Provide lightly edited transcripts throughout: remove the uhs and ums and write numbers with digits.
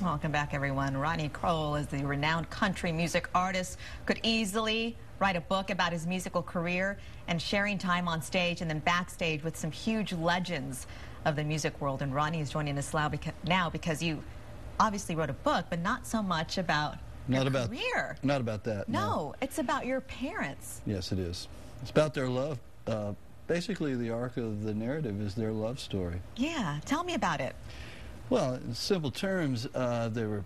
Welcome back, everyone. Rodney Crowell is the renowned country music artist, could easily write a book about his musical career and sharing time on stage and then backstage with some huge legends of the music world. And Rodney is joining us now because you obviously wrote a book, but not so much about your career. Not about that. No, it's about your parents. Yes, it is. It's about their love. Basically, the arc of the narrative is their love story. Yeah, tell me about it. Well, in simple terms, they were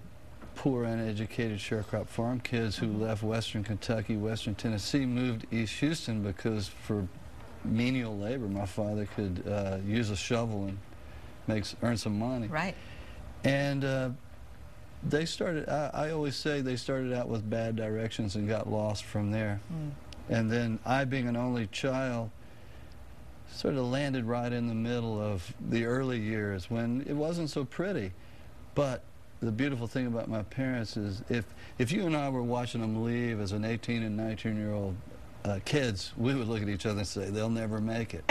poor, uneducated sharecrop farm kids who left western Kentucky, western Tennessee, moved to East Houston because for menial labor, my father could use a shovel and earn some money. Right. And they started, I always say they started out with bad directions and got lost from there. And then I, being an only child, sort of landed right in the middle of the early years when it wasn't so pretty. But the beautiful thing about my parents is if you and I were watching them leave as an 18 and 19-year-old kids, we would look at each other and say, they'll never make it.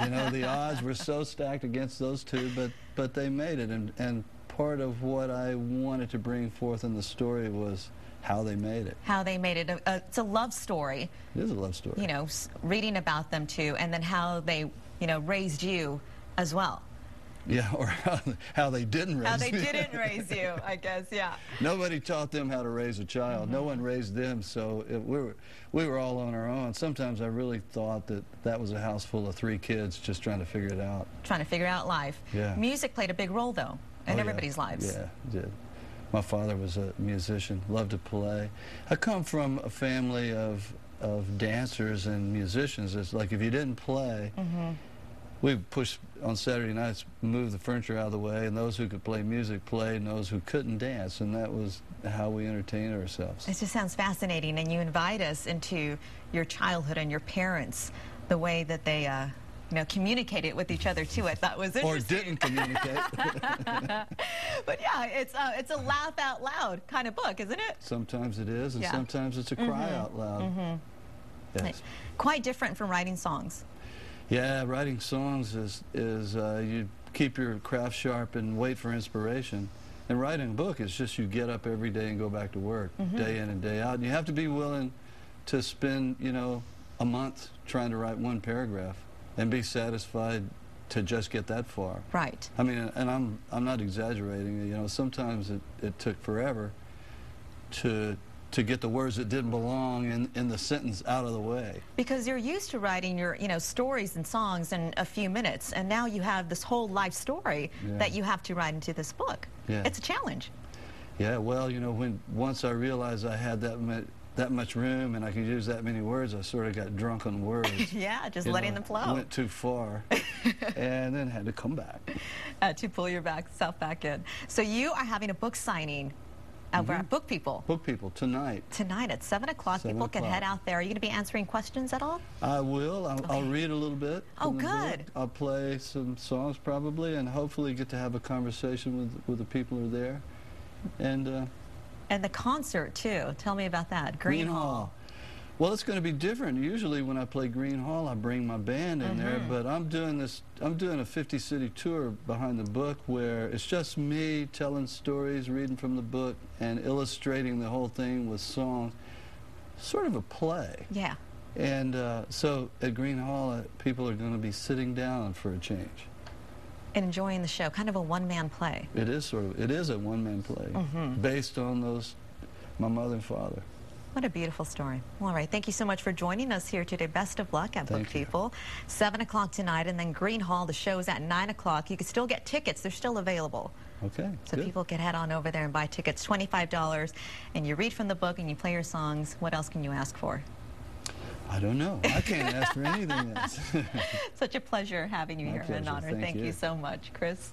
You know, the odds were so stacked against those two, but they made it. And part of what I wanted to bring forth in the story was how they made it. How they made it. It's a love story. It is a love story. You know, reading about them too, and then how they, you know, raised you as well. Yeah, or how they didn't raise you. How they didn't raise you, I guess, yeah. Nobody taught them how to raise a child. No one raised them, so we were all on our own. Sometimes I really thought that was a house full of 3 kids just trying to figure it out. Trying to figure out life. Yeah. Music played a big role, though, in everybody's lives. Yeah, it did. My father was a musician, loved to play. I come from a family of dancers and musicians. It's like if you didn't play, we push on Saturday nights, move the furniture out of the way, and those who could play music played, and those who couldn't dance, and that was how we entertained ourselves. It just sounds fascinating, and you invite us into your childhood and your parents, the way that they you know, communicated with each other too. I thought was interesting. Or didn't communicate. But yeah, it's a laugh out loud kind of book, isn't it? Sometimes it is, and sometimes it's a cry out loud. Yes. Quite different from writing songs. Yeah, writing songs is you keep your craft sharp and wait for inspiration. And writing a book is just you get up every day and go back to work, day in and day out. And you have to be willing to spend, you know, a month trying to write one paragraph and be satisfied to just get that far. Right. I mean, and I'm not exaggerating. You know, sometimes it took forever to get the words that didn't belong in the sentence out of the way. Because you're used to writing your, you know, stories and songs in a few minutes, and now you have this whole life story that you have to write into this book. Yeah. It's a challenge. Yeah, well, you know, once I realized I had that much room and I could use that many words, I sort of got drunk on words. Yeah, just letting them flow. Went too far and then had to come back. To pull yourself back in. So you are having a book signing over at Book People. Book People, tonight. Tonight at 7 o'clock. People can head out there. Are you going to be answering questions at all? I will. I'll read a little bit. Oh, good. I'll play some songs probably and hopefully get to have a conversation with the people who are there. And the concert, too. Tell me about that. Green Hall. Well, it's going to be different. Usually when I play Green Hall, I bring my band in there, but I'm doing a 50-city tour behind the book where it's just me telling stories, reading from the book, and illustrating the whole thing with songs. Sort of a play. Yeah. And so at Green Hall, people are going to be sitting down for a change. Enjoying the show, kind of a one-man play. It is a one-man play based on my mother and father. What a beautiful story. Well, all right, thank you so much for joining us here today. Best of luck at Book People. 7 o'clock tonight, and then Green Hall, the show's at 9 o'clock. You can still get tickets. They're still available. Okay, so people can head on over there and buy tickets. $25, and you read from the book and you play your songs. What else can you ask for? I don't know. I can't ask for anything else. Such a pleasure having you here. An honor. Thank you so much, Chris.